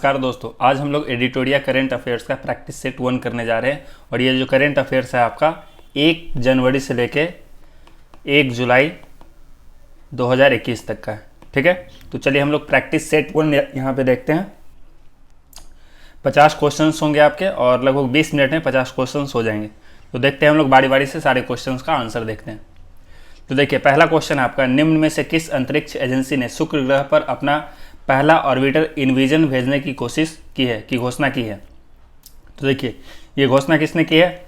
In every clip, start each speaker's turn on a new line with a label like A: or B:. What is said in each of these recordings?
A: नमस्कार दोस्तों, आज हम लोग एडिटोरिया करंट अफेयर्स का प्रैक्टिस सेट 1 करने जा रहे हैं। और ये जो करंट अफेयर्स है आपका 1 जनवरी से लेके 1 जुलाई 2021 तक का है। ठीक है, तो चलिए हम लोग प्रैक्टिस सेट 1 यहाँ पे देखते हैं। 50 क्वेश्चंस होंगे आपके और लगभग 20 मिनट में 50 क्वेश्चंस हो जाएंगे। तो देखते हैं हम लोग बारी बारी से सारे क्वेश्चंस का आंसर देखते हैं। तो देखिए, पहला क्वेश्चन आपका, निम्न में से किस अंतरिक्ष एजेंसी ने शुक्र ग्रह पर अपना पहला ऑर्बिटर इनविजन भेजने की घोषणा की है। तो देखिए, ये घोषणा किसने की है?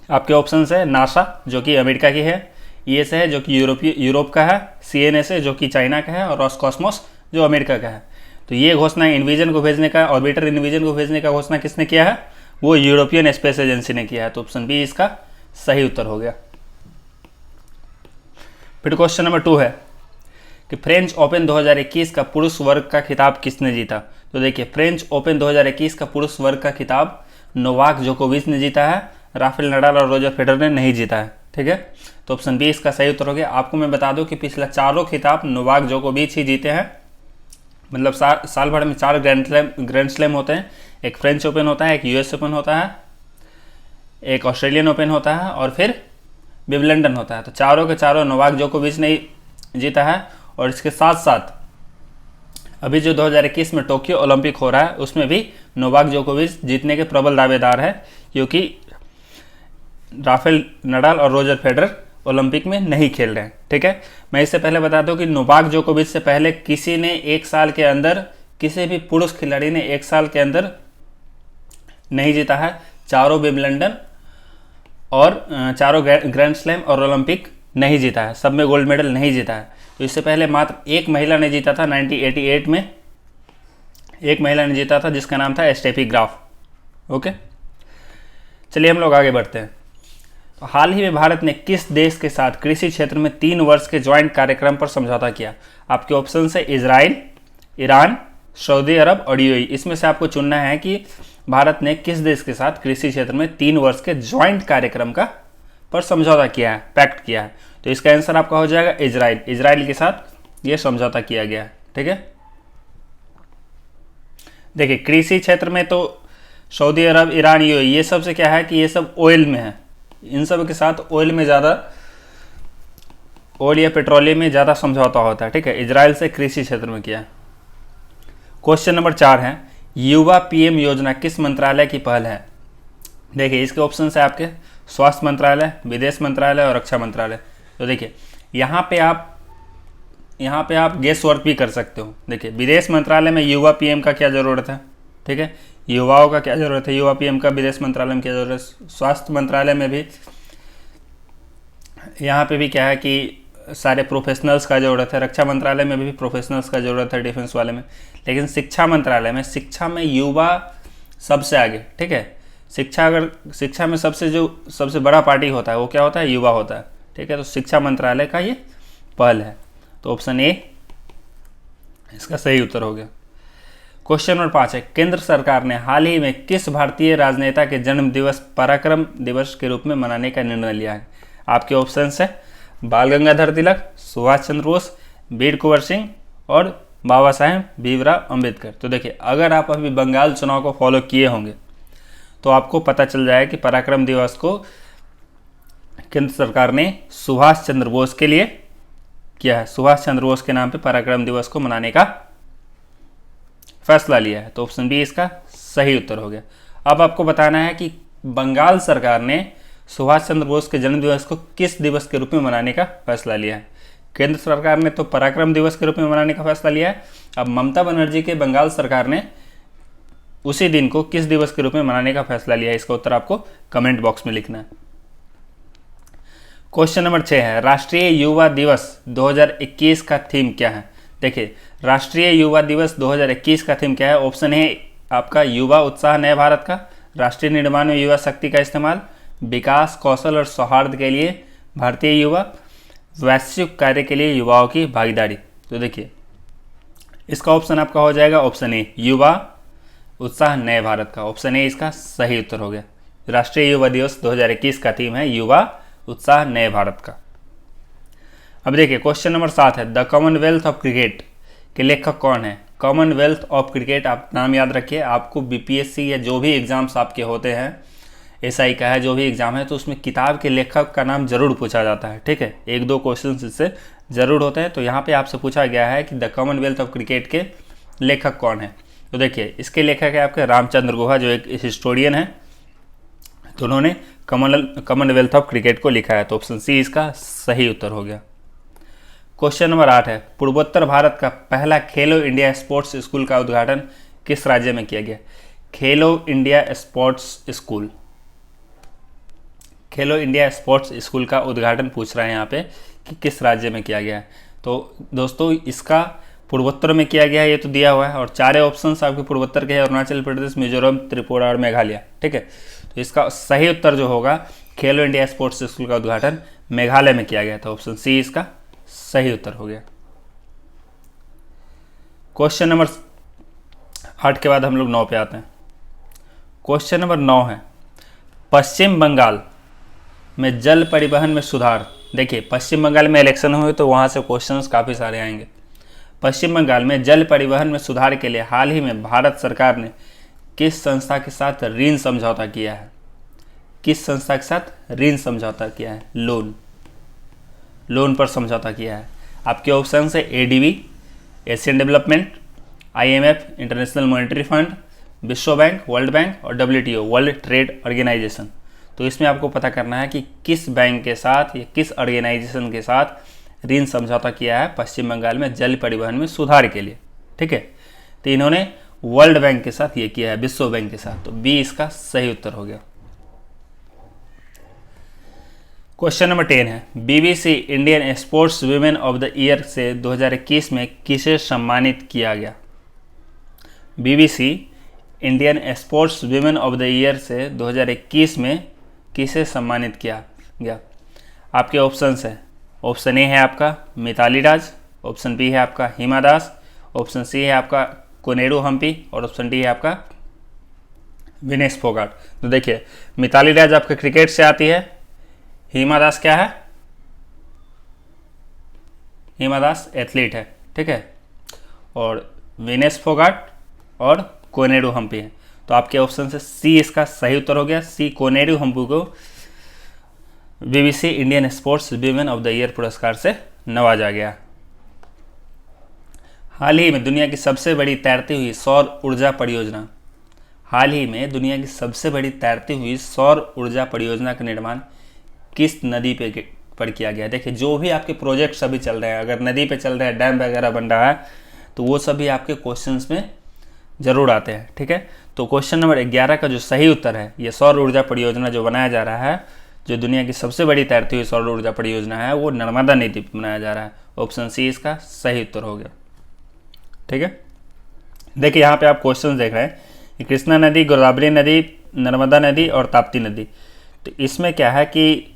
A: आपके ऑप्शंस है नासा जो कि अमेरिका की है, ईएस है जो कि यूरोप का है, सीएनएस है जो कि चाइना का है और रॉसकॉस्मोस जो अमेरिका का है। तो ये घोषणा इनविजन को भेजने का, ऑर्बिटर इनविजन को भेजने का घोषणा किसने किया है? वो यूरोपियन स्पेस एजेंसी ने किया है। तो ऑप्शन बी इसका सही उत्तर हो गया। फिर क्वेश्चन नंबर 2 है कि फ्रेंच ओपन 2021 का पुरुष वर्ग का खिताब किसने जीता? तो देखिए, फ्रेंच ओपन 2021 का पुरुष वर्ग का खिताब नोवाक जोकोविच ने जीता है, राफेल नडाल और रोजर फेडरर ने नहीं जीता है। ठीक है, तो ऑप्शन बी इसका सही उत्तर हो गया। आपको मैं बता दूं कि पिछला चारों खिताब नोवाक जोकोविच ही जीते हैं। मतलब साल भर में 4 ग्रैंड स्लैम होते हैं। एक फ्रेंच ओपन होता है, एक यूएस ओपन होता है, एक ऑस्ट्रेलियन ओपन होता है और फिर विंबलडन होता है। तो चारों के चारों नोवाक जोकोविच ने जीता है। और इसके साथ साथ अभी जो 2021 में टोक्यो ओलंपिक हो रहा है उसमें भी नोवाक जोकोविच जीतने के प्रबल दावेदार है, क्योंकि राफेल नडाल और रोजर फेडरर ओलंपिक में नहीं खेल रहे हैं। ठीक है, मैं इससे पहले बता दूं कि नोवाक जोकोविच से पहले किसी ने 1 साल के अंदर, किसी भी पुरुष खिलाड़ी ने 1 साल के अंदर नहीं जीता है। चारों विंबलडन और चारों ग्रैंड स्लैम और ओलंपिक नहीं जीता है, सब में गोल्ड मेडल नहीं जीता है। तो इससे पहले मात्र एक महिला ने जीता था 1988 में, एक महिला ने जीता था जिसका नाम था स्टेफी ग्राफ। ओके, चलिए हम लोग आगे बढ़ते हैं। तो हाल ही में भारत ने किस देश के साथ कृषि क्षेत्र में 3 वर्ष के ज्वाइंट कार्यक्रम पर समझौता किया? आपके ऑप्शन है इजराइल, ईरान, सऊदी अरब और यूएई। इसमें से आपको चुनना है कि भारत ने किस देश के साथ कृषि क्षेत्र में 3 वर्ष के ज्वाइंट कार्यक्रम का पर समझौता किया है, पैक्ट किया है। तो इसका आंसर आपका हो जाएगा इजराइल। इजराइल के साथ ये समझौता किया गया है। ठीक है, देखिए कृषि क्षेत्र में तो सऊदी अरब, ईरान, यूएई ये सब से क्या है कि ये सब ऑयल में है। इन सब के साथ ऑयल में ज़्यादा, ऑयल या पेट्रोलियम में ज़्यादा समझौता होता है। ठीक है, इजराइल से कृषि क्षेत्र में किया है। क्वेश्चन नंबर 4 है, युवा पीएम योजना किस मंत्रालय की पहल है? देखिए, इसके ऑप्शन है आपके स्वास्थ्य मंत्रालय, विदेश मंत्रालय और रक्षा मंत्रालय। तो देखिए, यहाँ पे आप गेस वर्क भी कर सकते हो। देखिए, विदेश मंत्रालय में युवा पीएम का क्या ज़रूरत है? ठीक है, युवाओं का क्या ज़रूरत है? युवा पीएम का विदेश मंत्रालय में क्या ज़रूरत है? स्वास्थ्य मंत्रालय में भी, यहाँ पे भी क्या है कि सारे प्रोफेशनल्स का ज़रूरत है। रक्षा मंत्रालय में भी प्रोफेशनल्स का ज़रूरत है, डिफेंस वाले में। लेकिन शिक्षा मंत्रालय में, शिक्षा में युवा सबसे आगे। ठीक है, शिक्षा में सबसे बड़ा पार्टी होता है वो क्या होता है? युवा होता है। ठीक है, तो शिक्षा मंत्रालय का ये पहल है। तो ऑप्शन ए इसका सही उत्तर हो गया। क्वेश्चन नंबर 5 है, केंद्र सरकार ने हाल ही में किस भारतीय राजनेता के जन्म दिवस पराक्रम दिवस के रूप में मनाने का निर्णय लिया है? आपके ऑप्शन है बाल गंगाधर तिलक, सुभाष चंद्र बोस, वीर कुंवर सिंह और बाबा साहेब भीमराव अम्बेडकर। तो देखिए, अगर आप अभी बंगाल चुनाव को फॉलो किए होंगे तो आपको पता चल जाएगा कि पराक्रम दिवस को केंद्र सरकार ने सुभाष चंद्र बोस के लिए किया है। सुभाष चंद्र बोस के नाम पे पराक्रम दिवस को मनाने का फैसला लिया है। तो ऑप्शन बी इसका सही उत्तर हो गया। अब आपको बताना है कि बंगाल सरकार ने सुभाष चंद्र बोस के जन्म दिवस को किस दिवस के रूप में मनाने का फैसला लिया है। केंद्र सरकार ने तो पराक्रम दिवस के रूप में मनाने का फैसला लिया है। अब ममता बनर्जी के बंगाल सरकार ने उसी दिन को किस दिवस के रूप में मनाने का फैसला लिया है? इसका उत्तर आपको कमेंट बॉक्स में लिखना है। क्वेश्चन नंबर 6 है, राष्ट्रीय युवा दिवस 2021 का थीम क्या है? देखिए, राष्ट्रीय युवा दिवस 2021 का थीम क्या है? ऑप्शन है आपका युवा उत्साह नए भारत का, राष्ट्रीय निर्माण में युवा शक्ति का इस्तेमाल, विकास, कौशल और सौहार्द के लिए भारतीय युवा, वैश्विक कार्य के लिए युवाओं की भागीदारी। तो देखिए, इसका ऑप्शन आपका हो जाएगा ऑप्शन ए, युवा उत्साह नए भारत का। ऑप्शन ए इसका सही उत्तर हो गया। राष्ट्रीय युवा दिवस 2021 का थीम है युवा उत्साह नए भारत का। अब देखिए, क्वेश्चन नंबर 7 है, द कॉमनवेल्थ ऑफ क्रिकेट के लेखक कौन है? कॉमनवेल्थ ऑफ क्रिकेट, आप नाम याद रखिए। आपको बीपीएससी या जो भी एग्ज़ाम्स आपके होते हैं, एसआई का है, जो भी एग्ज़ाम है, तो उसमें किताब के लेखक का नाम जरूर पूछा जाता है, ठीक है। एक दो क्वेश्चन इससे ज़रूर होते हैं। तो यहाँ पे आपसे पूछा गया है कि द कॉमनवेल्थ ऑफ क्रिकेट के लेखक कौन है। तो देखिए, इसके लेखक है आपके रामचंद्र गुहा, जो एक हिस्टोरियन है। तो उन्होंने कॉमनवेल्थ ऑफ क्रिकेट को लिखा है। तो ऑप्शन सी इसका सही उत्तर हो गया। क्वेश्चन नंबर 8 है, पूर्वोत्तर भारत का पहला खेलो इंडिया स्पोर्ट्स स्कूल का उद्घाटन किस राज्य में किया गया। खेलो इंडिया स्पोर्ट्स स्कूल, खेलो इंडिया स्पोर्ट्स स्कूल का उद्घाटन पूछ रहे हैं यहाँ पे कि किस राज्य में किया गया है। तो दोस्तों, इसका पूर्वोत्तर में किया गया है, ये तो दिया हुआ है। और चारे ऑप्शंस आपके पूर्वोत्तर के हैं, अरुणाचल प्रदेश, मिजोरम, त्रिपुरा और मेघालय, ठीक है। तो इसका सही उत्तर जो होगा, खेलो इंडिया स्पोर्ट्स स्कूल का उद्घाटन मेघालय में किया गया था। ऑप्शन सी इसका सही उत्तर हो गया। क्वेश्चन नंबर 8 के बाद हम लोग 9 पे आते हैं। क्वेश्चन नंबर 9 है, पश्चिम बंगाल में जल परिवहन में सुधार। देखिए, पश्चिम बंगाल में इलेक्शन हुए तो वहाँ से क्वेश्चंस काफ़ी सारे आएंगे। पश्चिम बंगाल में जल परिवहन में सुधार के लिए हाल ही में भारत सरकार ने किस संस्था के साथ ऋण समझौता किया है। किस संस्था के साथ ऋण समझौता किया है? लोन पर समझौता किया है। आपके ऑप्शन है ADB, Asian development, IMF, international monetary fund, विश्व बैंक, वर्ल्ड बैंक और डब्ल्यूटीओ, वर्ल्ड ट्रेड ऑर्गेनाइजेशन। तो इसमें आपको पता करना है कि किस बैंक के साथ या किस ऑर्गेनाइजेशन के साथ ऋण समझौता किया है पश्चिम बंगाल में जल परिवहन में सुधार के लिए, ठीक है। तो इन्होंने वर्ल्ड बैंक के साथ ये किया है, विश्व बैंक के साथ। तो बी इसका सही उत्तर हो गया। क्वेश्चन नंबर 10 है, BBC Indian sports women of the year से 2021 में किसे सम्मानित किया गया। BBC Indian sports women of the year से 2021 में किसे सम्मानित किया गया। आपके ऑप्शंस है, ऑप्शन ए है आपका मिताली राज, ऑप्शन बी है आपका हिमा दास, ऑप्शन सी है आपका कोनेरू हम्पी और ऑप्शन डी है आपका विनेश फोगाट। तो देखिए, मिताली राज आपके क्रिकेट से आती है, हिमा दास क्या है, हिमा दास एथलीट है, ठीक है, और विनेश फोगाट और कोनेरू हम्पी है। तो आपके ऑप्शन से सी इसका सही उत्तर हो गया। सी कोनेरू हम्पी को BBC Indian sports women of the year पुरस्कार से नवाजा गया। हाल ही में दुनिया की सबसे बड़ी तैरती हुई सौर ऊर्जा परियोजना, हाल ही में दुनिया की सबसे बड़ी तैरती हुई सौर ऊर्जा परियोजना का निर्माण किस नदी पर किया गया। देखिए, जो भी आपके प्रोजेक्ट सभी चल रहे हैं, अगर नदी पे चल रहे हैं, डैम वगैरह बन रहा है, तो वो सभी आपके क्वेश्चंस में जरूर आते हैं, ठीक है। तो क्वेश्चन नंबर 11 का जो सही उत्तर है, ये सौर ऊर्जा परियोजना जो बनाया जा रहा है, जो दुनिया की सबसे बड़ी तैरती हुई सौर ऊर्जा परियोजना है, वो नर्मदा नदी पर बनाया जा रहा है। ऑप्शन सी इसका सही उत्तर हो गया, ठीक है। देखिए, यहाँ पे आप क्वेश्चन देख रहे हैं कि कृष्णा नदी, गोदावरी नदी, नर्मदा नदी और ताप्ती नदी। तो इसमें क्या है कि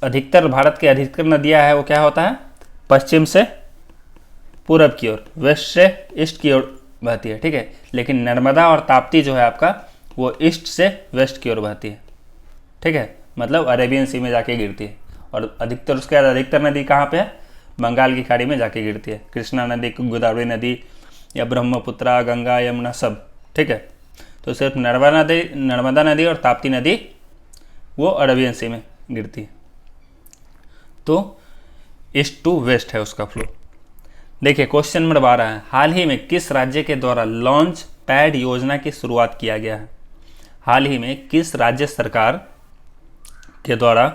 A: अधिकतर भारत की अधिकतर नदियाँ है वो क्या होता है, पश्चिम से पूरब की ओर, वेस्ट से ईस्ट की ओर बहती है, ठीक है। लेकिन नर्मदा और ताप्ती जो है आपका, वो ईस्ट से वेस्ट की ओर बहती है, ठीक है, मतलब अरेबियन सी में जाके गिरती है। और अधिकतर उसके बाद अधिकतर नदी कहाँ पे है, बंगाल की खाड़ी में जाके गिरती है। कृष्णा नदी, गोदावरी नदी या ब्रह्मपुत्रा, गंगा, यमुना सब, ठीक है। तो सिर्फ नर्मदा नदी और ताप्ती नदी वो अरेबियन सी में गिरती है। तो ईस्ट टू वेस्ट है उसका फ्लो। देखिए, क्वेश्चन नंबर 12 है, हाल ही में किस राज्य के द्वारा लॉन्च पैड योजना की शुरुआत किया गया है। हाल ही में किस राज्य सरकार के द्वारा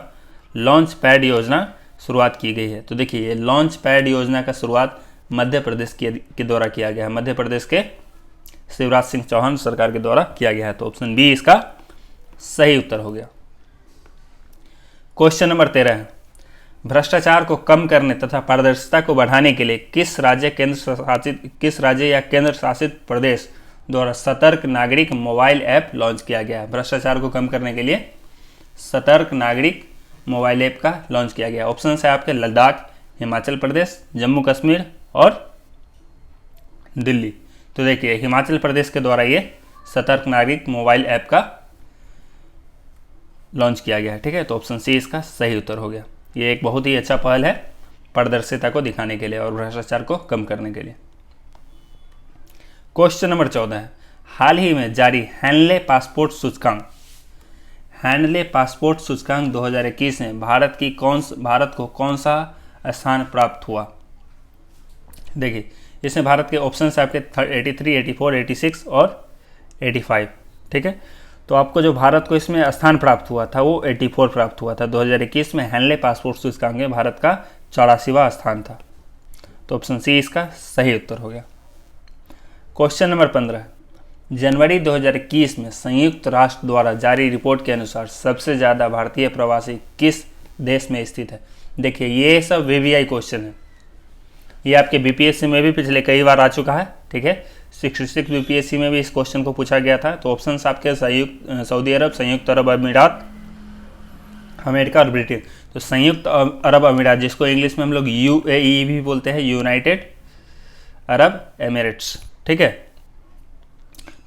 A: लॉन्च पैड योजना शुरुआत की गई है। तो देखिए, ये लॉन्च पैड योजना का शुरुआत मध्य प्रदेश के द्वारा किया गया है। मध्य प्रदेश के शिवराज सिंह चौहान सरकार के द्वारा किया गया है। तो ऑप्शन बी इसका सही उत्तर हो गया। क्वेश्चन नंबर 13 है, भ्रष्टाचार को कम करने तथा पारदर्शिता को बढ़ाने के लिए किस राज्य या केंद्र शासित प्रदेश द्वारा सतर्क नागरिक मोबाइल ऐप लॉन्च किया गया है। भ्रष्टाचार को कम करने के लिए सतर्क नागरिक मोबाइल ऐप का लॉन्च किया गया। ऑप्शन है आपके लद्दाख, हिमाचल प्रदेश, जम्मू कश्मीर और दिल्ली। तो देखिए, हिमाचल प्रदेश के द्वारा ये सतर्क नागरिक मोबाइल ऐप का लॉन्च किया गया है, ठीक है। तो ऑप्शन सी इसका सही उत्तर हो गया। ये एक बहुत ही अच्छा पहल है पारदर्शिता को दिखाने के लिए और भ्रष्टाचार को कम करने के लिए। क्वेश्चन नंबर 14 है, हाल ही में जारी हैनले पासपोर्ट सूचकांक, हैनले पासपोर्ट सूचकांक 2021 में भारत को कौन सा स्थान प्राप्त हुआ। देखिए इसमें भारत के ऑप्शन है आपके 83, 84, 86 और 85। ठीक है, तो आपको जो भारत को इसमें स्थान प्राप्त हुआ था वो 84 प्राप्त हुआ था। 2021 में हैनले पासपोर्ट सूचकांक में भारत का 84वां स्थान था। तो ऑप्शन सी इसका सही उत्तर हो गया। क्वेश्चन नंबर 15, जनवरी 2021 में संयुक्त राष्ट्र द्वारा जारी रिपोर्ट के अनुसार सबसे ज़्यादा भारतीय प्रवासी किस देश में स्थित है। देखिए ये सब वीवीआई क्वेश्चन है, ये आपके बीपीएससी में भी पिछले कई बार आ चुका है। ठीक है, 66 बीपीएससी में भी इस क्वेश्चन को पूछा गया था। तो ऑप्शन आपके सऊदी अरब, संयुक्त अरब अमीरात, अमेरिका और ब्रिटेन। तो संयुक्त अरब अमीरात, जिसको इंग्लिश में हम लोग यूएई भी बोलते हैं, यूनाइटेड अरब एमिरेट्स। ठीक है,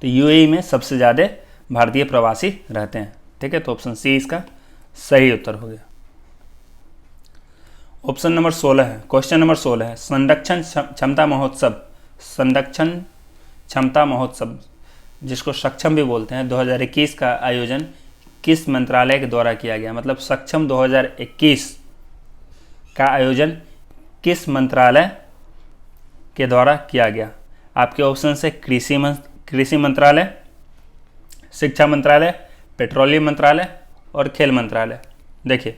A: तो यूएई में सबसे ज़्यादा भारतीय प्रवासी रहते हैं। ठीक है, तो ऑप्शन सी इसका सही उत्तर हो गया। ऑप्शन नंबर 16 है, क्वेश्चन नंबर 16 है, संरक्षण क्षमता महोत्सव, संरक्षण क्षमता महोत्सव जिसको सक्षम भी बोलते हैं, 2021 का आयोजन किस मंत्रालय के द्वारा किया गया। मतलब सक्षम 2021 का आयोजन किस मंत्रालय के द्वारा किया गया। आपके ऑप्शन है कृषि मंत्रालय, शिक्षा मंत्रालय, पेट्रोलियम मंत्रालय और खेल मंत्रालय। देखिए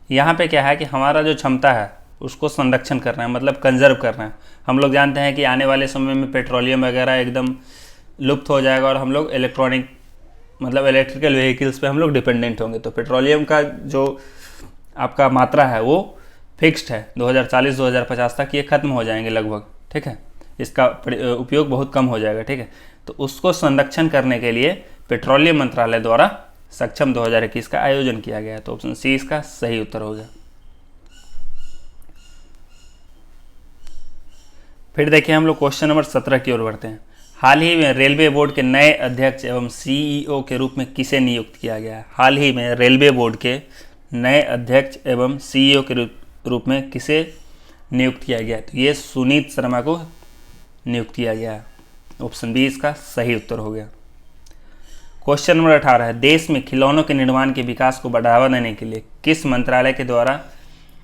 A: यहाँ पे क्या है कि हमारा जो क्षमता है उसको संरक्षण करना है, मतलब कंजर्व करना है। हम लोग जानते हैं कि आने वाले समय में पेट्रोलियम वगैरह एकदम लुप्त हो जाएगा और हम लोग इलेक्ट्रिकल व्हीकल्स पे हम लोग डिपेंडेंट होंगे। तो पेट्रोलियम का जो आपका मात्रा है वो फिक्स्ड है, 2040-2050 तक ये खत्म हो जाएंगे लगभग। ठीक है, इसका उपयोग बहुत कम हो जाएगा। ठीक है, तो उसको संरक्षण करने के लिए पेट्रोलियम मंत्रालय द्वारा सक्षम 2021 का आयोजन किया गया है। तो ऑप्शन सी इसका सही उत्तर हो गया। फिर देखिए हम लोग क्वेश्चन नंबर 17 की ओर बढ़ते हैं। हाल ही में रेलवे बोर्ड के नए अध्यक्ष एवं सीईओ के रूप में किसे नियुक्त किया गया है। हाल ही में रेलवे बोर्ड के नए अध्यक्ष एवं सीईओ के रूप में किसे नियुक्त किया गया है। तो ये सुनीत शर्मा को नियुक्त किया गया है। ऑप्शन बी इसका सही उत्तर हो गया। क्वेश्चन नंबर 18 है, देश में खिलौनों के निर्माण के विकास को बढ़ावा देने के लिए किस मंत्रालय के द्वारा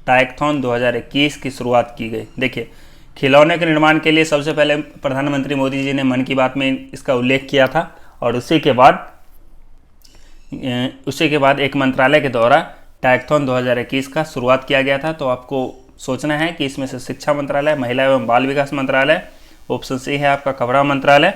A: टाइकथॉन 2021 की शुरुआत की गई। देखिए खिलौने के निर्माण के लिए सबसे पहले प्रधानमंत्री मोदी जी ने मन की बात में इसका उल्लेख किया था और उसी के बाद एक मंत्रालय के द्वारा टाइकथॉन 2021 का शुरुआत किया गया था। तो आपको सोचना है कि इसमें से शिक्षा मंत्रालय, महिला एवं बाल विकास मंत्रालय, ऑप्शन सी है आपका कपड़ा मंत्रालय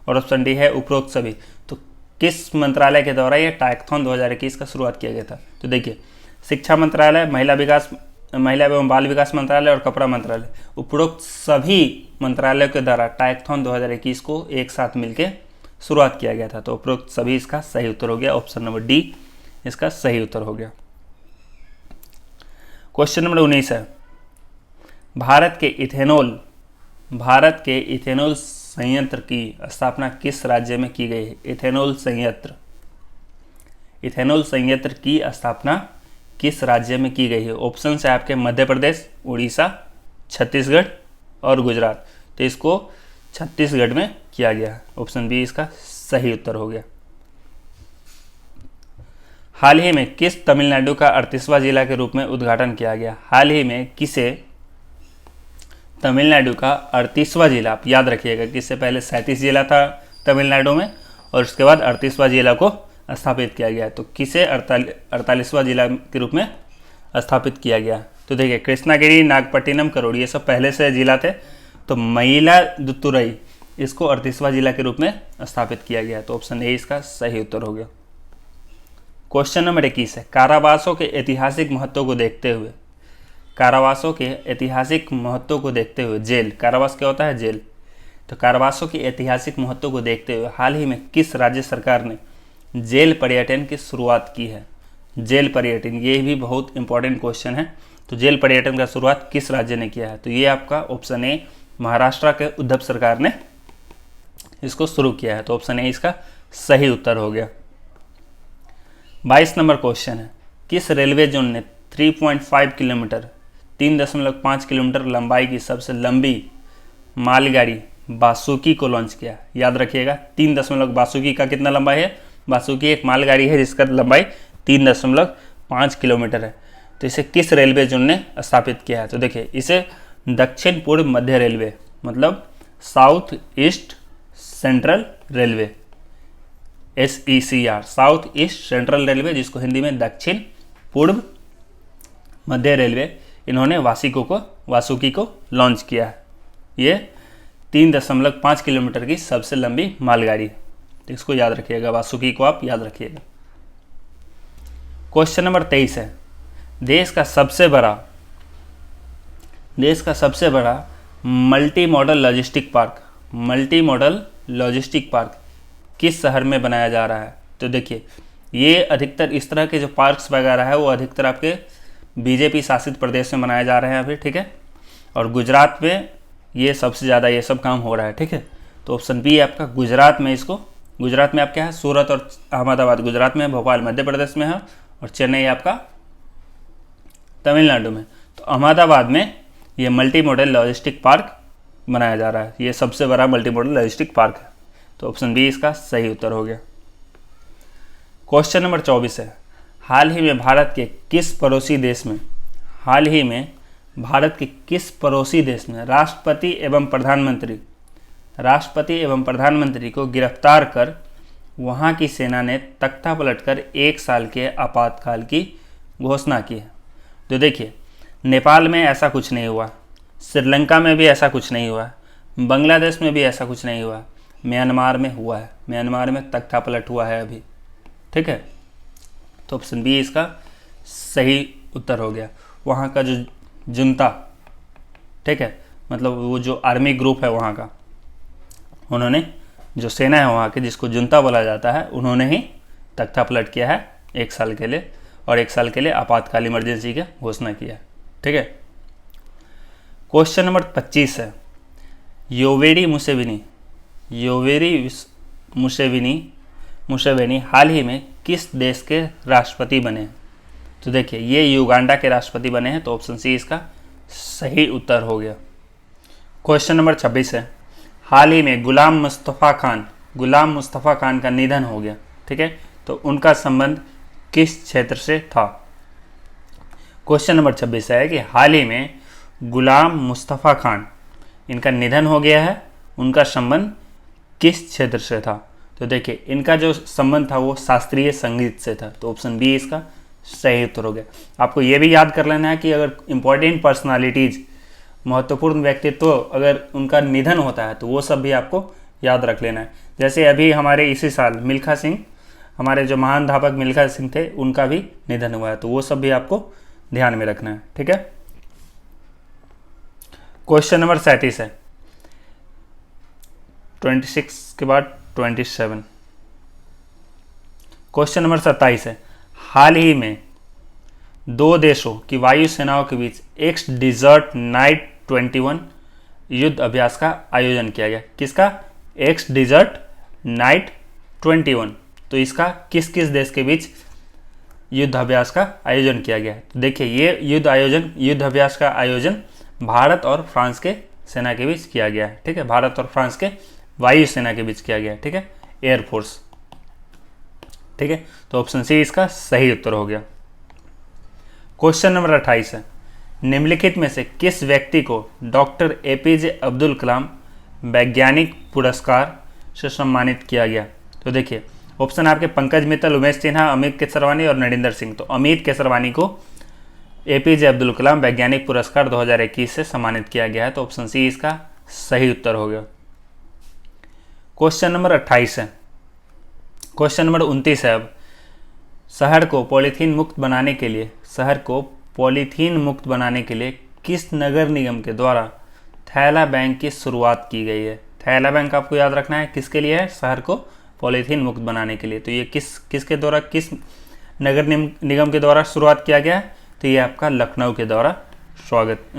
A: और ऑप्शन डी है उपरोक्त सभी। तो किस मंत्रालय के द्वारा ये टाइकथॉन 2021 का शुरुआत किया गया था। तो देखिए शिक्षा मंत्रालय, महिला एवं बाल विकास मंत्रालय और कपड़ा मंत्रालय, उपरोक्त सभी मंत्रालयों के द्वारा टाइकथॉन 2021 को एक साथ मिलकर शुरुआत किया गया था। तो उपरोक्त सभी इसका सही उत्तर हो गया। ऑप्शन नंबर डी इसका सही उत्तर हो गया। क्वेश्चन नंबर 19 है, भारत के इथेनॉल संयंत्र की स्थापना किस राज्य में की गई है। इथेनॉल संयंत्र की स्थापना किस राज्य में की गई है। ऑप्शन है आपके मध्य प्रदेश, उड़ीसा, छत्तीसगढ़ और गुजरात। तो इसको छत्तीसगढ़ में किया गया है। ऑप्शन बी इसका सही उत्तर हो गया। हाल ही में किस तमिलनाडु का 38वां जिला के रूप में उद्घाटन किया गया। हाल ही में किसे तमिलनाडु का 38वां जिला, आप याद रखिएगा कि इससे पहले 37 जिला था तमिलनाडु में और उसके बाद 38वां जिला को स्थापित किया गया। तो किसे 48वां जिला के रूप में स्थापित किया गया। तो देखिए कृष्णागिरी, नागपट्टिनम, करोड़ ये सब पहले से जिला थे। तो मयिलादुतुरई इसको 38वां जिला के रूप में स्थापित किया गया। तो ऑप्शन ए इसका सही उत्तर हो गया। क्वेश्चन नंबर 21 है, कारावासों के ऐतिहासिक महत्व को देखते हुए जेल, कारावास क्या होता है, जेल। तो कारावासों के ऐतिहासिक महत्व को देखते हुए हाल ही में किस राज्य सरकार ने जेल पर्यटन की शुरुआत की है। जेल पर्यटन, ये भी बहुत इंपॉर्टेंट क्वेश्चन है। तो जेल पर्यटन का शुरुआत किस राज्य ने किया है। तो ये आपका ऑप्शन ए, महाराष्ट्र के उद्धव सरकार ने इसको शुरू किया है। तो ऑप्शन ए इसका सही उत्तर हो गया। 22 नंबर क्वेश्चन है, किस रेलवे जोन ने 3.5 किलोमीटर 3.5 किलोमीटर लंबाई की सबसे लंबी मालगाड़ी बासुकी को लॉन्च किया। याद रखिएगा 3 बासुकी का कितना लंबाई है, बासुकी एक मालगाड़ी है जिसका लंबाई 3.5 किलोमीटर है। तो इसे किस रेलवे जोन ने स्थापित किया है, तो देखिए इसे दक्षिण पूर्व मध्य रेलवे मतलब south east central railway, SECR, south east central railway, जिसको हिंदी में दक्षिण पूर्व मध्य रेलवे, इन्होंने वासुकी को लॉन्च किया है। ये 3.5 किलोमीटर की सबसे लंबी मालगाड़ी है, तो इसको याद रखिएगा, वासुकी को आप याद रखिएगा। क्वेश्चन नंबर 23 है, देश का सबसे बड़ा मल्टी मॉडल लॉजिस्टिक पार्क किस शहर में बनाया जा रहा है। तो देखिए ये अधिकतर इस तरह के जो पार्क्स वगैरह है वो अधिकतर आपके बीजेपी शासित प्रदेश में बनाए जा रहे हैं अभी, ठीक है। और गुजरात में ये सबसे ज़्यादा ये सब काम हो रहा है, ठीक है। तो ऑप्शन बी है आपका गुजरात में आप क्या है, सूरत और अहमदाबाद गुजरात में है, भोपाल मध्य प्रदेश में है और चेन्नई आपका तमिलनाडु में। तो अहमदाबाद में ये मल्टी मॉडल लॉजिस्टिक पार्क बनाया जा रहा है, ये सबसे बड़ा मल्टी मॉडल लॉजिस्टिक पार्क है। तो ऑप्शन बी इसका सही उत्तर हो गया। क्वेश्चन नंबर 24 है, हाल ही में भारत के किस पड़ोसी देश में राष्ट्रपति एवं प्रधानमंत्री को गिरफ्तार कर वहां की सेना ने तख्ता पलटकर 1 साल के आपातकाल की घोषणा की है। तो देखिए नेपाल में ऐसा कुछ नहीं हुआ, श्रीलंका में भी ऐसा कुछ नहीं हुआ, बांग्लादेश में भी ऐसा कुछ नहीं हुआ, म्यांमार में हुआ है, म्यांमार में तख्ता पलट हुआ है अभी, ठीक है। तो ऑप्शन बी इसका सही उत्तर हो गया। वहाँ का जो जुंता, ठीक है, मतलब वो जो आर्मी ग्रुप है वहाँ का, उन्होंने जो सेना है वहाँ की जिसको जुंता बोला जाता है, उन्होंने ही तख्ता पलट किया है 1 साल के लिए, और 1 साल के लिए आपातकाल इमरजेंसी की घोषणा किया है, ठीक है। क्वेश्चन नंबर 25 है, योवेरी मुसेवेनी हाल ही में किस देश के राष्ट्रपति बने हैं। तो देखिए ये युगांडा के राष्ट्रपति बने हैं, तो ऑप्शन सी इसका सही उत्तर हो गया। क्वेश्चन नंबर 26 है, हाल ही में गुलाम मुस्तफ़ा खान का निधन हो गया, ठीक है। तो उनका संबंध किस क्षेत्र से था। क्वेश्चन नंबर 26 है कि हाल ही में गुलाम मुस्तफ़ा खान इनका निधन हो गया है, उनका संबंध किस क्षेत्र से था। तो देखिए इनका जो संबंध था वो शास्त्रीय संगीत से था, तो ऑप्शन बी इसका सही उत्तर हो गया। आपको ये भी याद कर लेना है कि अगर इम्पोर्टेंट पर्सनालिटीज़, महत्वपूर्ण व्यक्तित्व अगर उनका निधन होता है तो वो सब भी आपको याद रख लेना है। जैसे अभी हमारे इसी साल मिल्खा सिंह, हमारे जो महान अध्यापक मिल्खा सिंह थे, उनका भी निधन हुआ है, तो वो सब भी आपको ध्यान में रखना है, ठीक है। क्वेश्चन नंबर 37 है, 26 के बाद 27। क्वेश्चन नंबर 27 है, हाल ही में 2 देशों की वायु सेनाओं के बीच एक्स डिजर्ट नाइट 21 युद्ध अभ्यास का आयोजन किया गया। किसका? Ex Desert Knight 21। तो इसका किस किस देश के बीच युद्ध अभ्यास का आयोजन किया गया है। तो देखिए ये युद्ध अभ्यास का आयोजन भारत और फ्रांस के सेना के बीच किया गया है, ठीक है। भारत और फ्रांस के वायु सेना के बीच किया गया है, ठीक है, एयरफोर्स, ठीक है। तो ऑप्शन सी इसका सही उत्तर हो गया। क्वेश्चन नंबर 28 है, निम्नलिखित में से किस व्यक्ति को डॉक्टर APJ अब्दुल कलाम वैज्ञानिक पुरस्कार से सम्मानित किया गया। तो देखिए ऑप्शन आपके पंकज मित्तल, उमेश सिन्हा, अमित केसरवानी और नरेंद्र सिंह। तो अमित केसरवानी को APJ अब्दुल कलाम वैज्ञानिक पुरस्कार 2021 से सम्मानित किया गया है, तो ऑप्शन सी इसका सही उत्तर हो गया। क्वेश्चन नंबर 28 है, क्वेश्चन नंबर 29 है, अब शहर को पॉलीथीन मुक्त बनाने के लिए किस नगर निगम के द्वारा थैला बैंक की शुरुआत की गई है। थैला बैंक आपको याद रखना है किसके लिए है, शहर को पॉलीथीन मुक्त बनाने के लिए। तो ये किसके द्वारा, किस नगर निगम के द्वारा शुरुआत किया गया है, तो ये आपका लखनऊ के द्वारा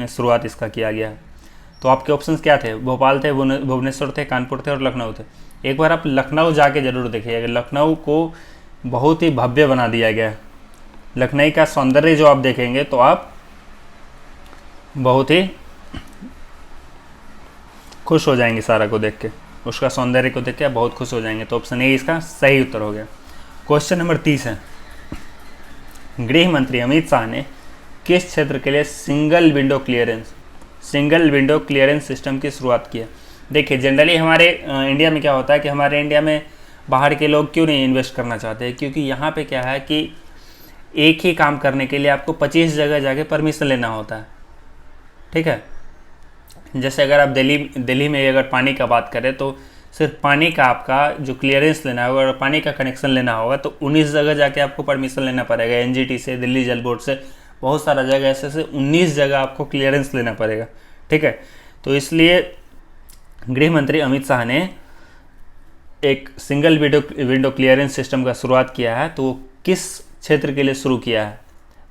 A: शुरुआत इसका किया गया है। तो आपके ऑप्शंस क्या थे, भोपाल थे, भुवनेश्वर थे, कानपुर थे और लखनऊ थे। एक बार आप लखनऊ जाके जरूर देखिएगा, लखनऊ को बहुत ही भव्य बना दिया गया है। लखनऊ का सौंदर्य जो आप देखेंगे तो आप बहुत ही खुश हो जाएंगे सारा को देख के, उसका सौंदर्य को देख के बहुत खुश हो जाएंगे। तो ऑप्शन ए इसका सही उत्तर हो गया। क्वेश्चन नंबर 30 है, गृह मंत्री अमित शाह ने किस क्षेत्र के लिए सिंगल विंडो क्लियरेंस सिस्टम की शुरुआत की है? देखिए जनरली हमारे इंडिया में क्या होता है कि हमारे इंडिया में बाहर के लोग क्यों नहीं इन्वेस्ट करना चाहते, क्योंकि यहाँ पे क्या है कि एक ही काम करने के लिए आपको 25 जगह जाके परमिशन लेना होता है। ठीक है, जैसे अगर आप दिल्ली में अगर पानी का बात करें तो सिर्फ पानी का आपका जो क्लियरेंस लेना होगा, अगर पानी का कनेक्शन लेना होगा तो 19 जगह जाके आपको परमिशन लेना पड़ेगा, एनजीटी से, दिल्ली जल बोर्ड से, बहुत सारा जगह ऐसे 19 जगह आपको क्लियरेंस लेना पड़ेगा। ठीक है, तो इसलिए गृह मंत्री अमित शाह ने एक सिंगल विंडो क्लियरेंस सिस्टम का शुरुआत किया है। तो वो किस क्षेत्र के लिए शुरू किया है?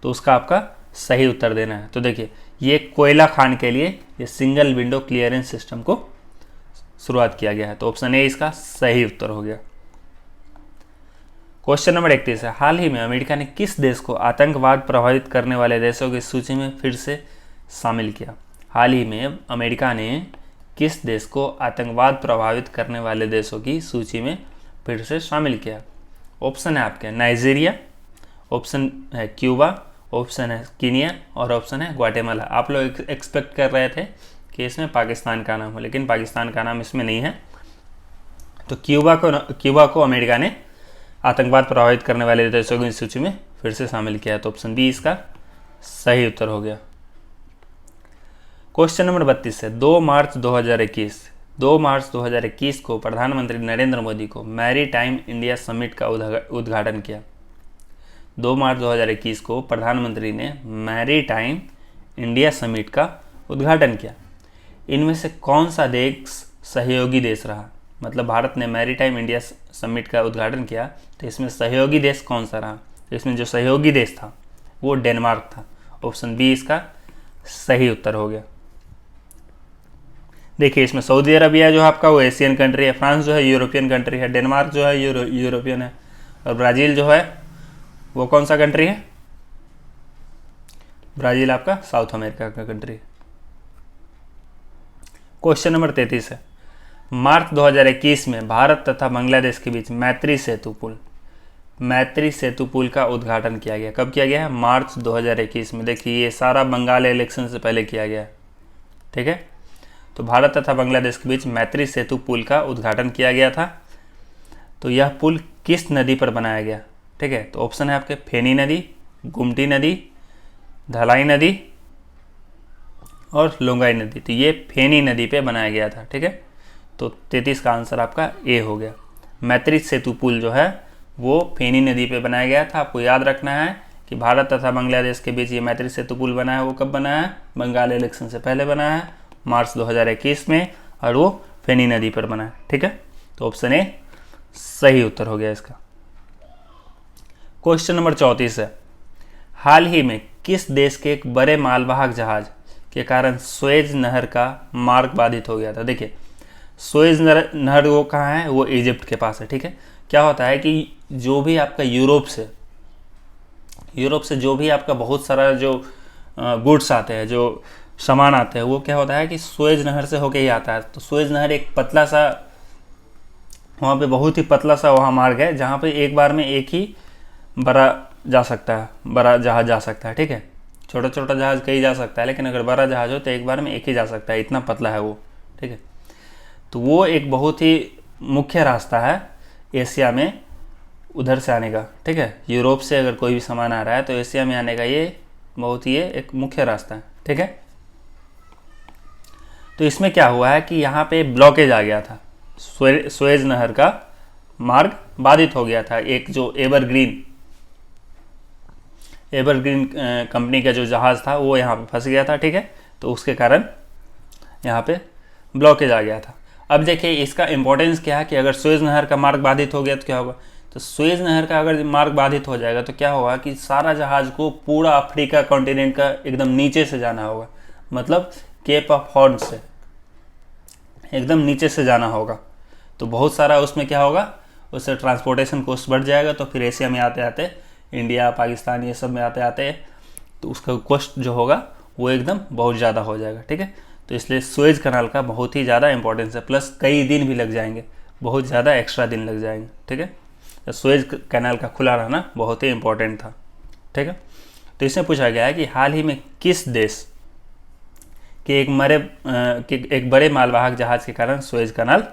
A: तो उसका आपका सही उत्तर देना है। तो देखिए ये कोयला खान के लिए ये सिंगल विंडो क्लियरेंस सिस्टम को शुरुआत किया गया है। तो ऑप्शन ए इसका सही उत्तर हो गया। क्वेश्चन नंबर 31 है, हाल ही में अमेरिका ने किस देश को आतंकवाद प्रभावित करने वाले देशों की सूची में फिर से शामिल किया? हाल ही में अमेरिका ने किस देश को आतंकवाद प्रभावित करने वाले देशों की सूची में फिर से शामिल किया? ऑप्शन है आपके नाइजीरिया, ऑप्शन है क्यूबा, ऑप्शन है कीनिया और ऑप्शन है ग्वाटेमाला। आप लोग एक्सपेक्ट कर रहे थे कि इसमें पाकिस्तान का नाम हो, लेकिन पाकिस्तान का नाम इसमें नहीं है। तो क्यूबा को अमेरिका ने आतंकवाद प्रभावित करने वाले देशों की सूची में फिर से शामिल किया है। तो ऑप्शन बी इसका सही उत्तर हो गया। क्वेश्चन नंबर 32 है, 2 मार्च 2021 को प्रधानमंत्री नरेंद्र मोदी को मैरी टाइम इंडिया समिट का उद्घाटन किया। 2 मार्च 2021 को प्रधानमंत्री ने मैरी टाइम इंडिया समिट का उद्घाटन किया। इनमें से कौन सा देश सहयोगी देश रहा? मतलब भारत ने मैरी टाइम इंडिया समिट का उद्घाटन किया तो इसमें सहयोगी देश कौन सा रहा? तो इसमें जो सहयोगी देश था वो डेनमार्क था। ऑप्शन बी इसका सही उत्तर हो गया। देखिए इसमें सऊदी अरबिया जो है आपका वो एशियन कंट्री है, फ्रांस जो है यूरोपियन कंट्री है, डेनमार्क जो है यूरोपियन है, और ब्राज़ील जो है वो कौन सा कंट्री है? ब्राज़ील आपका साउथ अमेरिका का कंट्री है। क्वेश्चन नंबर 33 है, मार्च 2021 में भारत तथा बांग्लादेश के बीच मैत्री सेतु पुल का उद्घाटन किया गया। कब किया गया है? मार्च 2021 में। देखिए ये सारा बंगाल इलेक्शन से पहले किया गया है। ठीक है, तो भारत तथा बांग्लादेश के बीच मैत्री सेतु पुल का उद्घाटन किया गया था। तो यह पुल किस नदी पर बनाया गया? ठीक है, तो ऑप्शन है आपके फेनी नदी, गुमटी नदी, धलाई नदी और लोंगाई नदी। तो ये फेनी नदी पे बनाया गया था। ठीक है, तो 33 का आंसर आपका ए हो गया। मैत्री सेतु पुल जो है वो फेनी नदी पे बनाया गया था। आपको याद रखना है कि भारत तथा बांग्लादेश के बीच ये मैत्री सेतु पुल बना है, वो कब बना है? बंगाल इलेक्शन से पहले बना है, मार्च 2021 में, और वो फेनी नदी पर बना है। ठीक है, तो ऑप्शन ए सही उत्तर हो गया इसका। क्वेश्चन नंबर 34 है, हाल ही में किस देश के एक बड़े मालवाहक जहाज के कारण सुएज नहर का मार्ग बाधित हो गया था? देखिए सुएज नहर वो कहाँ है? वो इजिप्ट के पास है। ठीक है, क्या होता है कि जो भी आपका यूरोप से जो भी आपका बहुत सारा जो गुड्स आते हैं, जो सामान आते हैं, वो क्या होता है कि सुएज नहर से होके ही आता है। तो सुएज नहर एक पतला सा, वहाँ पे बहुत ही पतला सा वहाँ मार्ग है जहाँ पे एक बार में एक ही बड़ा जहाज जा सकता है। ठीक है, छोटा छोटा जहाज कहीं जा सकता है, लेकिन अगर बड़ा जहाज हो तो एक बार में एक ही जा सकता है, इतना पतला है वो। ठीक है, तो वो एक बहुत ही मुख्य रास्ता है एशिया में उधर से आने का। ठीक है, यूरोप से अगर कोई भी सामान आ रहा है तो एशिया में आने का ये बहुत ही एक मुख्य रास्ता है। ठीक है, तो इसमें क्या हुआ है कि यहाँ पे ब्लॉकेज आ गया था, सुएज नहर का मार्ग बाधित हो गया था। एक जो एवरग्रीन कंपनी का जो जहाज़ था वो यहाँ पे फंस गया था। ठीक है, तो उसके कारण यहाँ पे ब्लॉकेज आ गया था। अब देखिए इसका इम्पोर्टेंस क्या है कि अगर सुएज नहर का मार्ग बाधित हो गया तो क्या होगा? तो सुएज नहर का अगर मार्ग बाधित हो जाएगा तो क्या होगा कि सारा जहाज़ को पूरा अफ्रीका कॉन्टिनेंट का एकदम नीचे से जाना होगा, मतलब केप ऑफ हॉर्न से एकदम नीचे से जाना होगा। तो बहुत सारा उसमें क्या होगा, उससे ट्रांसपोर्टेशन कॉस्ट बढ़ जाएगा। तो फिर एशिया में आते आते, इंडिया पाकिस्तान ये सब में आते आते तो उसका कॉस्ट जो होगा वो एकदम बहुत ज़्यादा हो जाएगा। ठीक है, तो इसलिए सुएज कनाल का बहुत ही ज़्यादा इंपॉर्टेंस है, प्लस कई दिन भी लग जाएंगे, बहुत ज़्यादा एक्स्ट्रा दिन लग जाएंगे। ठीक है, तो सुएज कैनाल का खुला रहना बहुत ही इंपॉर्टेंट था। ठीक है, तो इसमें पूछा गया है कि हाल ही में किस देश के एक बड़े मालवाहक जहाज के कारण सुएज कनाल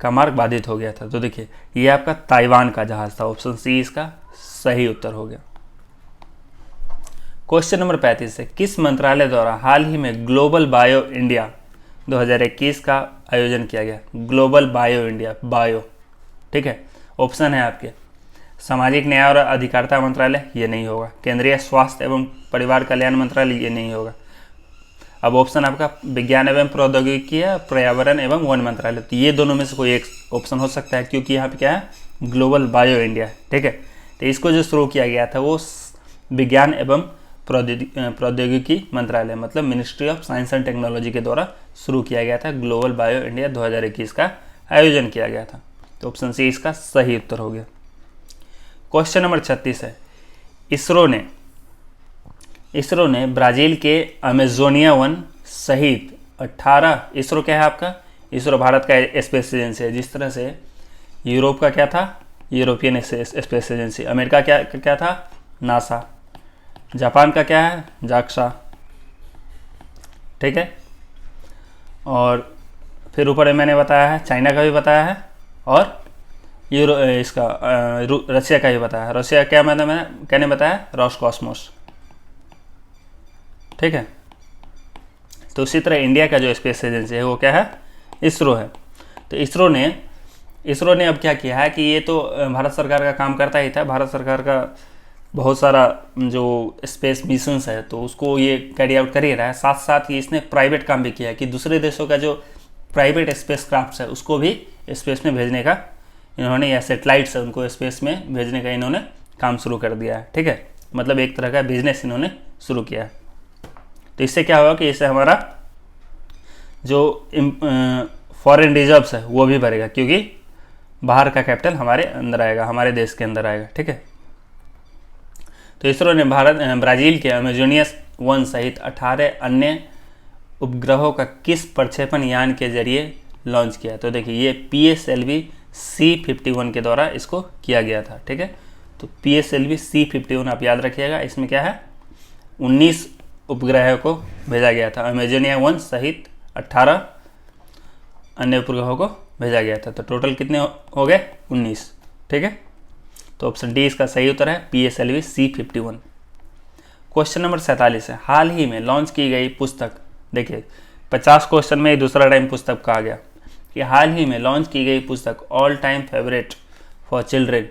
A: का मार्ग बाधित हो गया था। तो देखिए ये आपका ताइवान का जहाज था, ऑप्शन सी इसका सही उत्तर हो गया। क्वेश्चन नंबर 35 है, किस मंत्रालय द्वारा हाल ही में ग्लोबल बायो इंडिया 2021 का आयोजन किया गया? ग्लोबल बायो इंडिया, बायो, ठीक है। ऑप्शन है आपके सामाजिक न्याय और अधिकारिता मंत्रालय, ये नहीं होगा। केंद्रीय स्वास्थ्य एवं परिवार कल्याण मंत्रालय, ये नहीं होगा। अब ऑप्शन आपका विज्ञान एवं प्रौद्योगिकी है, पर्यावरण एवं वन मंत्रालय, तो ये दोनों में से कोई एक ऑप्शन हो सकता है, क्योंकि यहाँ पे क्या है, ग्लोबल बायो इंडिया है। ठीक है, तो इसको जो शुरू किया गया था वो विज्ञान एवं प्रौद्योगिकी मंत्रालय, मतलब ministry of science and technology के द्वारा शुरू किया गया था। ग्लोबल बायो इंडिया 2021 का आयोजन किया गया था। तो ऑप्शन सी इसका सही उत्तर हो गया। क्वेश्चन नंबर 36 है, इसरो ने ब्राज़ील के अमेजोनिया वन सहित 18, इसरो क्या है आपका, इसरो भारत का स्पेस एजेंसी है। जिस तरह से यूरोप का क्या था, यूरोपियन स्पेस एजेंसी, अमेरिका क्या था, नासा, जापान का क्या है, जाक्सा, ठीक है, और फिर ऊपर मैंने बताया है चाइना का भी बताया है, और रशिया का भी बताया है। रशिया क्या मैंने बताया, रॉसकॉस्मोस, ठीक है। तो उसी तरह इंडिया का जो स्पेस एजेंसी है वो क्या है, इसरो है। तो इसरो ने अब क्या किया है कि ये तो भारत सरकार का काम करता ही था, भारत सरकार का बहुत सारा जो स्पेस मिशंस है तो उसको ये कैरी आउट कर ही रहा है। साथ साथ ही इसने प्राइवेट काम भी किया है कि दूसरे देशों का जो प्राइवेट स्पेस क्राफ्ट है उसको भी स्पेस में भेजने का इन्होंने, या सेटेलाइट्स है उनको स्पेस में भेजने का इन्होंने काम शुरू कर दिया है। ठीक है, मतलब एक तरह का बिजनेस इन्होंने शुरू किया है। तो इससे क्या होगा कि इससे हमारा जो फॉरेन रिजर्व्स है वो भी बढ़ेगा, क्योंकि बाहर का कैपिटल हमारे अंदर आएगा, हमारे देश के अंदर आएगा। ठीक है, तो इसरो ने ब्राज़ील के अमेजोनियस वन सहित 18 अन्य उपग्रहों का किस प्रक्षेपण यान के जरिए लॉन्च किया? तो देखिए ये PSLV C51 के द्वारा इसको किया गया था। ठीक है, तो PSLV C51 आप याद रखिएगा, इसमें क्या है, 19 उपग्रहों को भेजा गया था। अमेजोनिया वन सहित 18 अन्य उपग्रहों को भेजा गया था। तो टोटल कितने हो गए, 19। ठीक है, तो ऑप्शन डी इसका सही उत्तर है, PSLV C51। क्वेश्चन नंबर 47 है, हाल ही में लॉन्च की गई पुस्तक, देखिए 50 क्वेश्चन में दूसरा टाइम पुस्तक कहा गया कि हाल ही में लॉन्च की गई पुस्तक all time favourite for children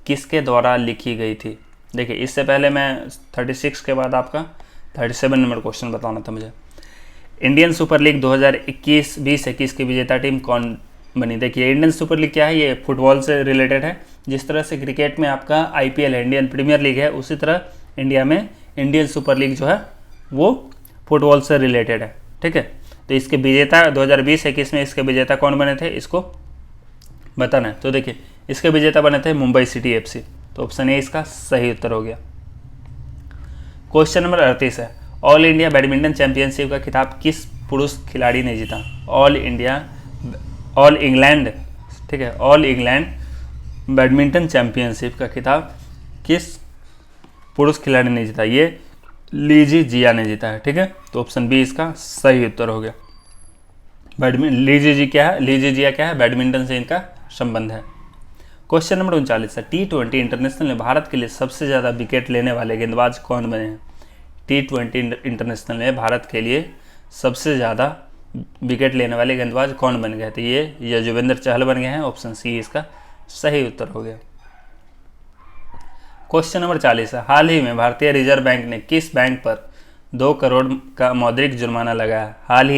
A: किसके द्वारा लिखी गई थी? देखिए इससे पहले मैं 36 के बाद आपका 37 नंबर क्वेश्चन बताना था मुझे। इंडियन सुपर लीग 2021-20 की विजेता टीम कौन बनी? देखिए इंडियन सुपर लीग क्या है, ये फुटबॉल से रिलेटेड है। जिस तरह से क्रिकेट में आपका IPL है, इंडियन प्रीमियर लीग है, उसी तरह इंडिया में इंडियन सुपर लीग जो है वो फुटबॉल से रिलेटेड है। ठीक है, तो इसके विजेता 2020-21 में इसके विजेता कौन बने थे, इसको बताना है। तो देखिए इसके विजेता बने थे मुंबई सिटी FC। तो ऑप्शन ए इसका सही उत्तर हो गया। क्वेश्चन नंबर 38 है, ऑल इंडिया बैडमिंटन चैंपियनशिप का खिताब किस पुरुष खिलाड़ी ने जीता? ऑल इंग्लैंड, ठीक है, ऑल इंग्लैंड बैडमिंटन चैंपियनशिप का खिताब किस पुरुष खिलाड़ी ने जीता? ये लीजी जिया ने जीता है। ठीक है, तो ऑप्शन बी इसका सही उत्तर हो गया। लीजी जिया क्या है, बैडमिंटन से इनका संबंध है। क्वेश्चन नंबर 39 है, T20 इंटरनेशनल में भारत के लिए सबसे ज़्यादा विकेट लेने वाले गेंदबाज कौन बने हैं? T20 इंटरनेशनल में भारत के लिए सबसे ज़्यादा विकेट लेने वाले गेंदबाज कौन बन गए? तो ये युजवेंद्र चहल बन गए हैं। ऑप्शन सी इसका सही उत्तर हो गया। क्वेश्चन नंबर 40 है, हाल ही में भारतीय रिजर्व बैंक ने किस बैंक पर 2 करोड़ का मौद्रिक जुर्माना लगाया? हाल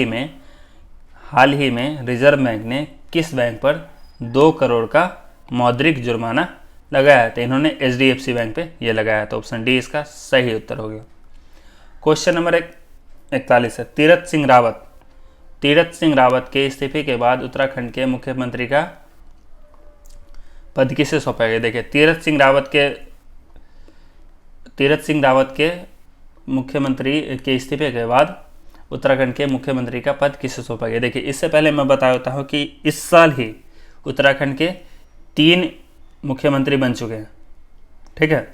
A: ही में रिजर्व बैंक ने किस बैंक पर 2 करोड़ का मौद्रिक जुर्माना लगाया? तो इन्होंने HDFC बैंक पे ये लगाया। तो ऑप्शन डी इसका सही उत्तर हो गया। क्वेश्चन नंबर 41 है, तीरथ सिंह रावत के इस्तीफे के बाद उत्तराखंड के मुख्यमंत्री का पद किसे सौंपा गया? देखिए तीरथ सिंह रावत के मुख्यमंत्री के इस्तीफे के बाद उत्तराखंड के मुख्यमंत्री का पद किसे सौंपा गया। देखिए इससे पहले मैं बता देता हूँ कि इस साल ही उत्तराखंड के 3 मुख्यमंत्री बन चुके हैं। ठीक है,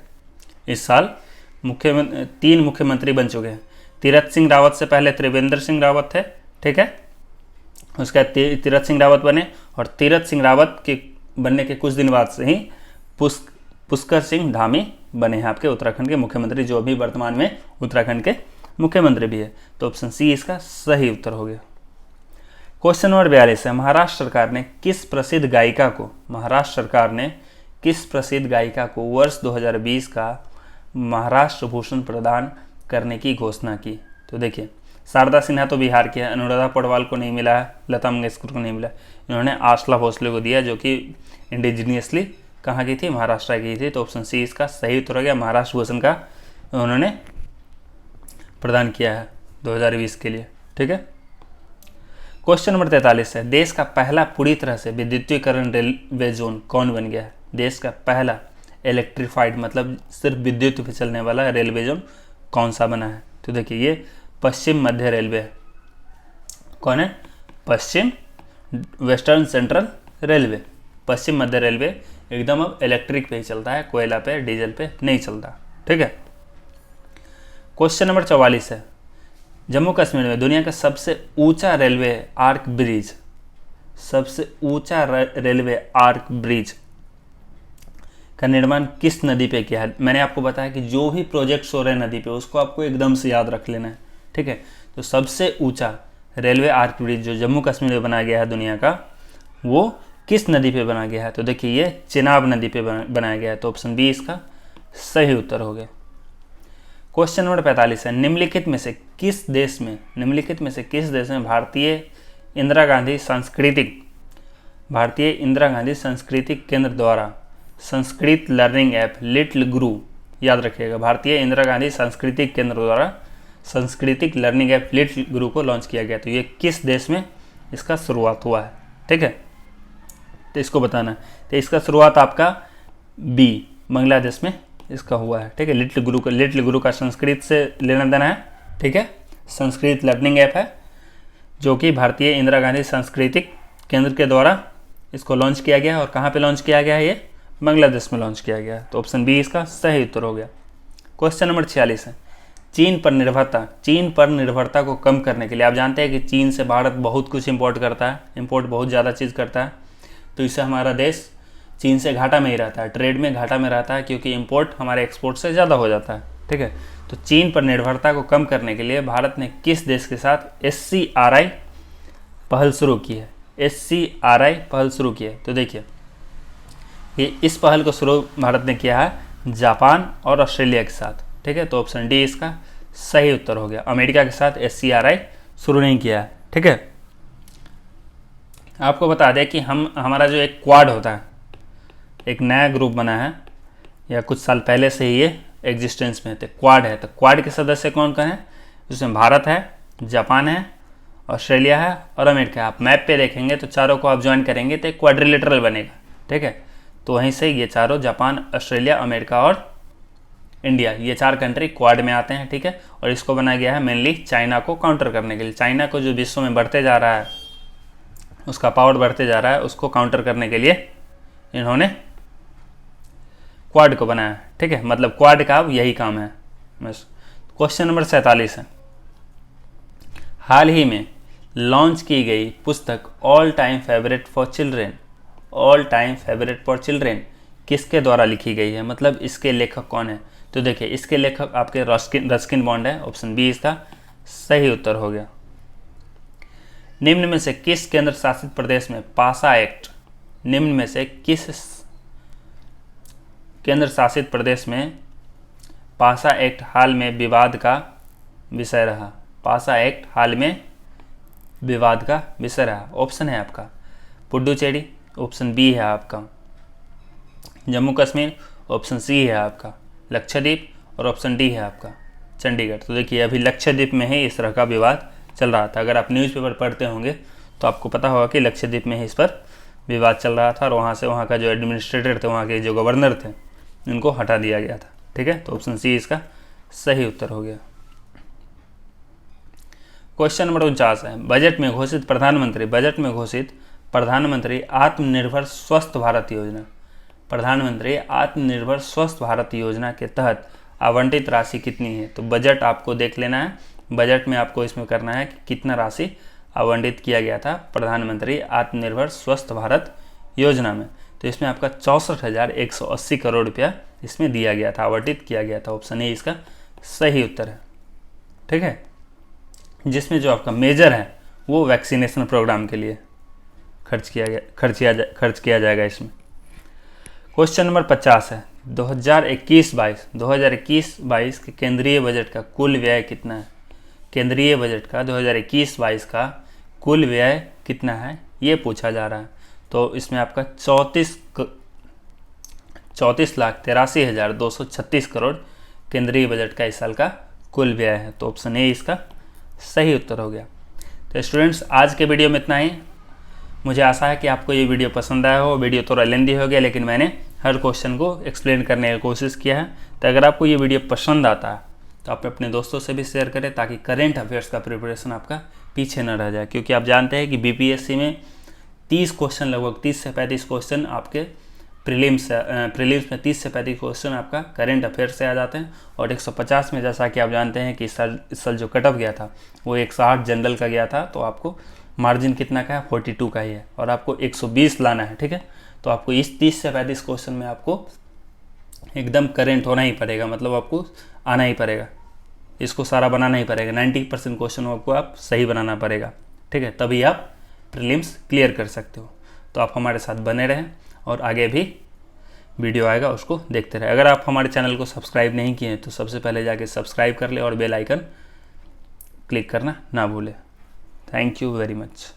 A: इस साल 3 मुख्यमंत्री बन चुके हैं। तीरथ सिंह रावत से पहले त्रिवेंद्र सिंह रावत थे। ठीक है, उसके बाद तीरथ सिंह रावत बने, और तीरथ सिंह रावत के बनने के कुछ दिन बाद से ही पुष्कर सिंह धामी बने हैं आपके उत्तराखंड के मुख्यमंत्री, जो अभी वर्तमान में उत्तराखंड के मुख्यमंत्री भी है। तो ऑप्शन सी इसका सही उत्तर हो गया। क्वेश्चन नंबर 42 है, महाराष्ट्र सरकार ने किस प्रसिद्ध गायिका को वर्ष 2020 का महाराष्ट्र भूषण प्रदान करने की घोषणा की। तो देखिए शारदा सिन्हा तो बिहार की है, अनुराधा पौडवाल को नहीं मिला है, लता मंगेशकर को नहीं मिला, इन्होंने आशला भोसले को दिया, जो कि इंडिजीनियसली कहाँ की थी, महाराष्ट्र की थी। तो ऑप्शन सी इसका सही उत्तर हो गया। महाराष्ट्र भूषण का उन्होंने प्रदान किया है 2020 के लिए। ठीक है, क्वेश्चन नंबर 43 है, देश का पहला पूरी तरह से विद्युतीकरण रेलवे जोन कौन बन गया है। देश का पहला इलेक्ट्रीफाइड मतलब सिर्फ विद्युत पे चलने वाला रेलवे जोन कौन सा बना है। तो देखिए ये पश्चिम मध्य रेलवे है। कौन है? पश्चिम वेस्टर्न सेंट्रल रेलवे, पश्चिम मध्य रेलवे एकदम अब इलेक्ट्रिक पे ही चलता है, कोयला पे डीजल पे नहीं चलता। ठीक है, क्वेश्चन नंबर 44 है, जम्मू कश्मीर में दुनिया का सबसे ऊंचा रेलवे आर्क ब्रिज का निर्माण किस नदी पे किया है। मैंने आपको बताया कि जो भी प्रोजेक्ट्स हो रहे हैं नदी पे उसको आपको एकदम से याद रख लेना है। ठीक है, तो सबसे ऊंचा रेलवे आर्क ब्रिज जो जम्मू कश्मीर में बनाया गया है दुनिया का, वो किस नदी पे बना गया है। तो देखिए ये चिनाब नदी पे बनाया गया है। तो ऑप्शन बी इसका सही उत्तर हो गया। क्वेश्चन नंबर 45 है, निम्नलिखित में से किस देश में भारतीय इंदिरा गांधी सांस्कृतिक केंद्र द्वारा संस्कृत लर्निंग ऐप लिटिल गुरु, याद रखिएगा, भारतीय इंदिरा गांधी सांस्कृतिक केंद्र द्वारा सांस्कृतिक लर्निंग ऐप लिटिल गुरु को लॉन्च किया गया। तो ये किस देश में इसका शुरुआत हुआ है। ठीक है, तो इसको बताना है। तो इसका शुरुआत आपका बी बांग्लादेश में इसका हुआ है। ठीक है, लिटिल गुरु का संस्कृत से लेना देना है। ठीक है, संस्कृत लर्निंग ऐप है जो कि भारतीय इंदिरा गांधी सांस्कृतिक केंद्र के द्वारा इसको लॉन्च किया गया है। और कहाँ पे लॉन्च किया गया है, ये बांग्लादेश में लॉन्च किया गया है। तो ऑप्शन बी इसका सही उत्तर हो गया। क्वेश्चन नंबर 46 है, चीन पर निर्भरता को कम करने के लिए, आप जानते हैं कि चीन से भारत बहुत कुछ इंपोर्ट करता है, इंपोर्ट बहुत ज़्यादा चीज़ करता है, तो इससे हमारा देश चीन से घाटा में ही रहता है, ट्रेड में घाटा में रहता है, क्योंकि इंपोर्ट हमारे एक्सपोर्ट से ज़्यादा हो जाता है। ठीक है, तो चीन पर निर्भरता को कम करने के लिए भारत ने किस देश के साथ SCRI पहल शुरू की है। तो देखिए ये इस पहल को शुरू भारत ने किया है जापान और ऑस्ट्रेलिया के साथ। ठीक है, तो ऑप्शन डी इसका सही उत्तर हो गया। अमेरिका के साथ SCRI शुरू नहीं किया है। ठीक है, आपको बता दें कि हमारा जो एक क्वाड होता है, एक नया ग्रुप बना है या कुछ साल पहले से ही ये एग्जिस्टेंस में है, क्वाड है। तो क्वाड के सदस्य कौन कौन है, उसमें भारत है, जापान है, ऑस्ट्रेलिया है और अमेरिका है। आप मैप पे देखेंगे तो चारों को आप ज्वाइन करेंगे तो एक क्वाड्रिलेटरल बनेगा। ठीक है, तो वहीं से ये चारों जापान, ऑस्ट्रेलिया, अमेरिका और इंडिया, ये 4 कंट्री क्वाड में आते हैं। ठीक है, और इसको बनाया गया है मेनली चाइना को काउंटर करने के लिए। चाइना को जो विश्व में बढ़ते जा रहा है, उसका पावर बढ़ते जा रहा है, उसको काउंटर करने के लिए इन्होंने क्वाड को बनाया। ठीक है, मतलब क्वाड का अब यही काम है बस। क्वेश्चन नंबर 47 है, हाल ही में लॉन्च की गई पुस्तक all time favourite for children किसके द्वारा लिखी गई है, मतलब इसके लेखक कौन है। तो देखिए इसके लेखक आपके रस्किन बॉन्ड है। ऑप्शन बी इसका सही उत्तर हो गया। निम्न में से किस केंद्र शासित प्रदेश में पासा एक्ट केंद्र शासित प्रदेश में पासा एक्ट हाल में विवाद का विषय रहा। ऑप्शन है आपका पुडुचेरी, ऑप्शन बी है आपका जम्मू कश्मीर, ऑप्शन सी है आपका लक्षद्वीप और ऑप्शन डी है आपका चंडीगढ़। तो देखिए अभी लक्षद्वीप में ही इस तरह का विवाद चल रहा था। अगर आप न्यूज़पेपर पढ़ते होंगे तो आपको पता होगा कि लक्षद्वीप में ही इस पर विवाद चल रहा था और वहाँ का जो एडमिनिस्ट्रेटर थे, वहाँ के जो गवर्नर थे, उनको हटा दिया गया था। ठीक है, तो ऑप्शन सी इसका सही उत्तर हो गया। क्वेश्चन नंबर 49 है, बजट में घोषित प्रधानमंत्री आत्मनिर्भर स्वस्थ भारत योजना, प्रधानमंत्री आत्मनिर्भर स्वस्थ भारत योजना के तहत आवंटित राशि कितनी है। तो बजट आपको देख लेना है, बजट में आपको इसमें करना है कि कितना राशि आवंटित किया गया था प्रधानमंत्री आत्मनिर्भर स्वस्थ भारत योजना में। तो इसमें आपका 64,180 करोड़ रुपया इसमें दिया गया था, आवंटित किया गया था। ऑप्शन ए इसका सही उत्तर है। ठीक है, जिसमें जो आपका मेजर है वो वैक्सीनेशन प्रोग्राम के लिए खर्च किया जाएगा इसमें। क्वेश्चन नंबर 50 है, 2021-22 के केंद्रीय बजट का कुल व्यय कितना है। केंद्रीय बजट का 2021-22 का कुल व्यय कितना है ये पूछा जा रहा है। तो इसमें आपका 34,83,236 करोड़ केंद्रीय बजट का इस साल का कुल व्यय है। तो ऑप्शन ए इसका सही उत्तर हो गया। तो स्टूडेंट्स, आज के वीडियो में इतना ही। मुझे आशा है कि आपको ये वीडियो पसंद आया हो। वीडियो थोड़ा लेंदी हो गया, लेकिन मैंने हर क्वेश्चन को एक्सप्लेन करने की कोशिश किया है। तो अगर आपको ये वीडियो पसंद आता है तो आप अपने दोस्तों से भी शेयर करें, ताकि करेंट अफेयर्स का प्रिपरेशन आपका पीछे न रह जाए। क्योंकि आप जानते हैं कि बीपीएससी में 30 क्वेश्चन, लगभग 30 से 35 क्वेश्चन आपके प्रीलिम्स में 30 से 35 क्वेश्चन आपका करेंट अफेयर्स से आ जाते हैं। और 150 में, जैसा कि आप जानते हैं कि इस साल जो कट ऑफ गया था वो 108 जनरल का गया था। तो आपको मार्जिन कितना का है, 42 का ही है, और आपको 120 लाना है। ठीक है, तो आपको इस 30 से 35 क्वेश्चन में आपको एकदम करेंट होना ही पड़ेगा, मतलब आपको आना ही पड़ेगा, इसको सारा बनाना ही पड़ेगा। 90% क्वेश्चन आपको आप सही बनाना पड़ेगा। ठीक है, तभी आप प्रीलिम्स क्लियर कर सकते हो। तो आप हमारे साथ बने रहें और आगे भी वीडियो आएगा उसको देखते रहें। अगर आप हमारे चैनल को सब्सक्राइब नहीं किए हैं तो सबसे पहले जाके सब्सक्राइब कर ले और बेल आइकन क्लिक करना ना भूलें। Thank you very much.